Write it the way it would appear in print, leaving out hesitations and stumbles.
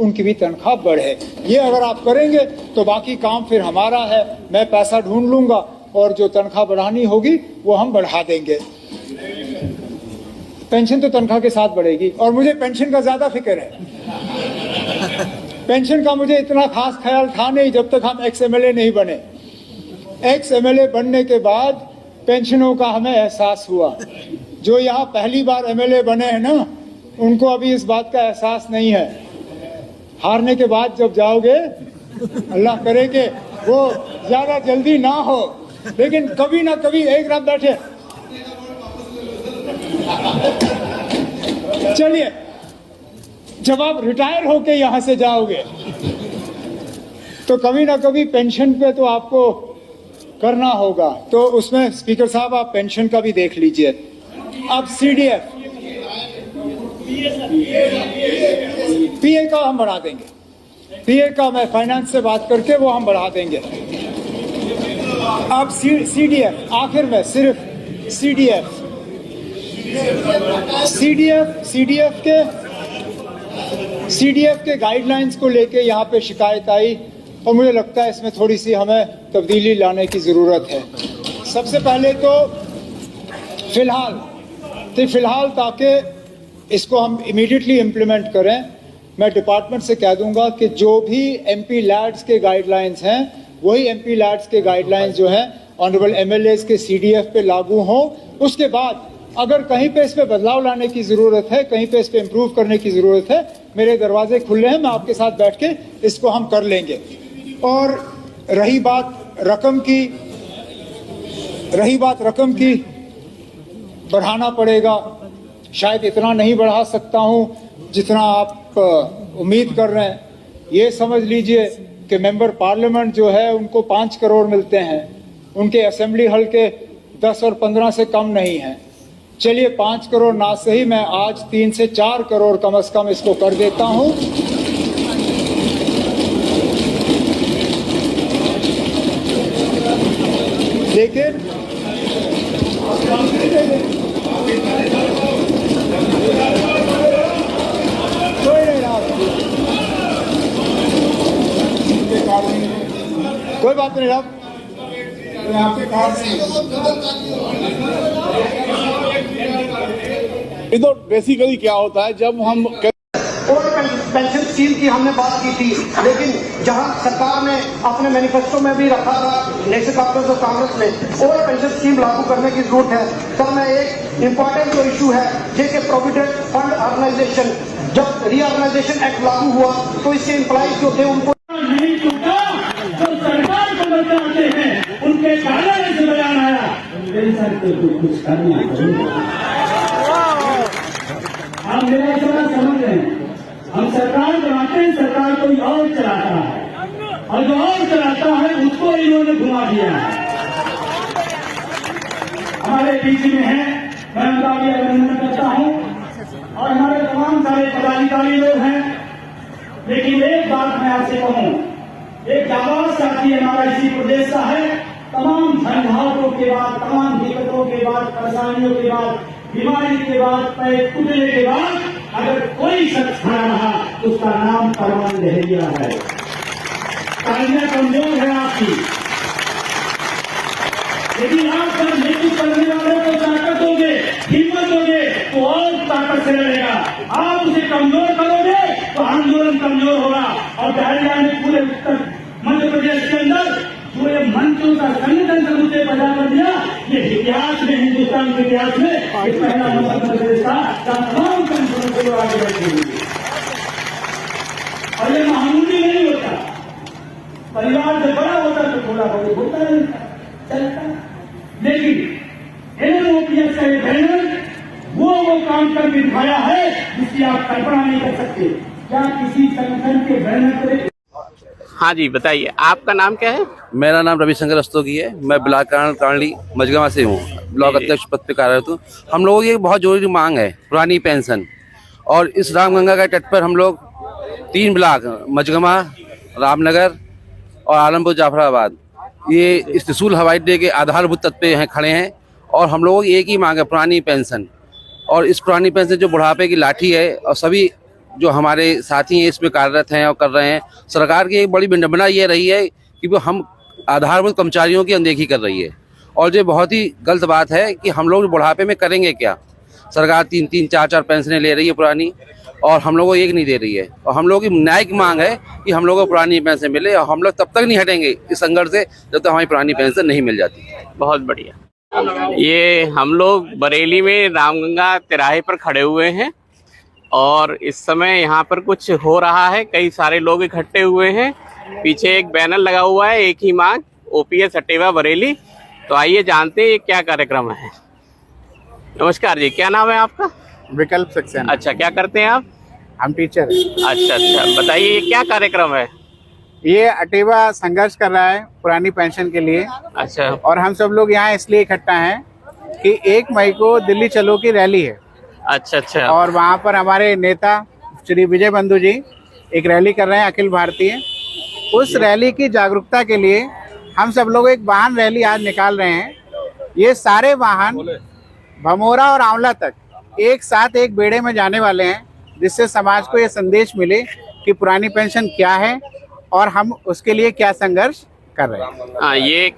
उनकी भी तनख्वाह बढ़े। ये अगर आप करेंगे तो बाकी काम फिर हमारा है, मैं पैसा ढूंढ लूंगा और जो तनख्वाह बढ़ानी होगी वो हम बढ़ा देंगे। पेंशन तो तनख्वाह के साथ बढ़ेगी और मुझे पेंशन का ज्यादा फिक्र है। पेंशन का मुझे इतना खास ख्याल था नहीं जब तक हम एक्स एमएलए नहीं बने। एक्स एमएलए बनने के बाद पेंशनों का हमें एहसास हुआ। जो यहाँ पहली बार एमएलए बने हैं ना, उनको अभी इस बात का एहसास नहीं है। हारने के बाद जब जाओगे, अल्लाह करे कि वो ज्यादा जल्दी ना हो, लेकिन कभी ना कभी एक रात बैठे। चलिए, जब आप रिटायर होके यहाँ से जाओगे तो कभी ना कभी पेंशन पे तो आपको करना होगा। तो उसमें स्पीकर साहब आप पेंशन का भी देख लीजिए। अब सीडीएफ, पीए का हम बढ़ा देंगे। पीए का मैं फाइनेंस से बात करके वो हम बढ़ा देंगे। अब सीडीएफ, आखिर में सिर्फ सीडीएफ के गाइडलाइंस को लेके यहाँ पे शिकायत आई और मुझे लगता है इसमें थोड़ी सी हमें तब्दीली लाने की ज़रूरत है। सबसे पहले तो फिलहाल ताकि इसको हम इमीडिएटली इम्प्लीमेंट करें, मैं डिपार्टमेंट से कह दूंगा कि जो भी एमपी लैड्स के गाइडलाइंस हैं वही एमपी लैड्स के गाइडलाइंस जो हैं ऑनरेबल एमएलएस के सीडीएफ पे लागू हों। उसके बाद अगर कहीं पे इस पे बदलाव लाने की ज़रूरत है, कहीं पे इस पे इम्प्रूव करने की ज़रूरत है, मेरे दरवाजे खुले हैं, मैं आपके साथ बैठ के इसको हम कर लेंगे। और रही बात रकम की बढ़ाना पड़ेगा। शायद इतना नहीं बढ़ा सकता हूं जितना आप उम्मीद कर रहे हैं। ये समझ लीजिए कि मेंबर पार्लियामेंट जो है उनको 5 करोड़ मिलते हैं, उनके असेंबली हल्के 10 और 15 से कम नहीं हैं। चलिए 5 करोड़ ना सही, मैं आज 3 से 4 करोड़ कम से कम इसको कर देता हूं। लेकिन कोई बात नहीं आप तो बेसिकली क्या होता है जब हम पेंशन स्कीम की हमने बात की थी, लेकिन जहां सरकार ने अपने मैनिफेस्टो में भी रखा था नेशनल कॉन्फ्रेंस ऑफ कांग्रेस में और पेंशन स्कीम लागू करने की जरूरत है। तब में एक इम्पोर्टेंट जो इशू है जेके प्रोविडेंट फंड ऑर्गेनाइजेशन, जब रीऑर्गेनाइजेशन एक्ट लागू हुआ तो इसके एम्प्लॉइज जो थे उनको नहीं टूटा, तो सरकार को बताते हैं उनके कारण से बयान आया कुछ करना। आप मेरा सवाल समझ रहे हैं, हम सरकार बनाते हैं, सरकार कोई और चलाता है और जो और चलाता है उसको इन्होंने घुमा दिया है। हमारे बीच में है, मैं उनका भी अभिनंदन करता हूं और हमारे तमाम सारे पदाधिकारी लोग हैं। लेकिन एक बात मैं आपसे कहूं, एक जाबाज साथी हमारा इसी प्रदेश का है, तमाम झंझावटों के बाद, तमाम दिक्कतों के बाद, परेशानियों के बाद, बीमारी के बाद, पैर टूटने के बाद अगर कोई शख्स खड़ा रहा तो उसका नाम परमान लहरिया है। तालियां कमजोर है आपकी, यदि आप सब नेतृत्व करने वालों को ताकत दोगे, हिम्मत दोगे तो और ताकत से लड़ेगा। आप उसे कमजोर करोगे तो आंदोलन कमजोर होगा। और जाहिर में पूरे उत्तर मध्य प्रदेश के अंदर जो ये मंचों का संगठन सबूते पैदा कर दिया, ये इतिहास में, हिंदुस्तान के इतिहास में ये पहला मध्य प्रदेश था तमाम संगठनों को आगे बढ़ेंगे। और ये मामूली नहीं होता, परिवार से बड़ा होता तो थोड़ा बहुत होता नहीं चलता, लेकिन एनओपीएस का ये बैनर वो काम करके दिखाया है जिसकी आप कल्पना नहीं कर सकते। क्या किसी संगठन के बैनर पर? हाँ जी बताइए, आपका नाम क्या है? मेरा नाम रविशंकर रस्तोगी है। मैं ब्लॉक कांडली मजगमा से हूँ, ब्लॉक अध्यक्ष पद पे कार्यरत हूँ। हम लोगों की एक बहुत जरूरी मांग है पुरानी पेंशन, और इस रामगंगा के तट पर हम लोग 3 ब्लॉक मजगमा, रामनगर और आलमपुर जाफराबाद, ये इस त्रिशूल हवाई अड्डे के आधारभूत तत्व पे खड़े हैं। और हम लोगों की एक ही मांग है पुरानी पेंशन। और इस पुरानी पेंशन जो बुढ़ापे की लाठी है और सभी जो हमारे साथी हैं इसमें कार्यरत हैं और कर रहे हैं। सरकार की एक बड़ी विडंबना ये रही है कि वो हम आधारभूत कर्मचारियों की अनदेखी कर रही है, और ये बहुत ही गलत बात है कि हम लोग बुढ़ापे में करेंगे क्या। सरकार 3-3, 4-4 पेंशनें ले रही है पुरानी, और हम लोगों को एक नहीं दे रही है। और हम लोगों की न्यायिक मांग है कि हम लोगों को पुरानी पेंशन मिले, और हम लोग तब तक नहीं हटेंगे इस संघर्ष से जब तक हमारी पुरानी पेंशन नहीं मिल जाती। बहुत बढ़िया। ये हम लोग बरेली में रामगंगा तिराहे पर खड़े हुए हैं और इस समय यहाँ पर कुछ हो रहा है। कई सारे लोग इकट्ठे हुए हैं। पीछे एक बैनर लगा हुआ है, एक ही मांग, ओपीएस हटेवा बरेली। तो आइए जानते हैं ये क्या कार्यक्रम है। नमस्कार जी, क्या नाम है आपका? विकल्प सक्सेना। अच्छा, क्या करते हैं आप? हम टीचर हैं। अच्छा अच्छा, बताइए ये क्या कार्यक्रम है? ये अटेवा संघर्ष कर रहा है पुरानी पेंशन के लिए, अच्छा और हम सब लोग यहाँ इसलिए इकट्ठा हैं कि 1 मई को दिल्ली चलो की रैली है, अच्छा अच्छा, और वहाँ पर हमारे नेता श्री विजय बंधु जी एक रैली कर रहे हैं अखिल भारतीय। उस रैली की जागरूकता के लिए हम सब लोग एक वाहन रैली आज निकाल रहे हैं। ये सारे वाहन भमोरा और आंवला तक एक साथ एक बेड़े में जाने वाले हैं, जिससे समाज को ये संदेश मिले कि पुरानी पेंशन क्या है और हम उसके लिए क्या संघर्ष कर रहे हैं। हाँ, ये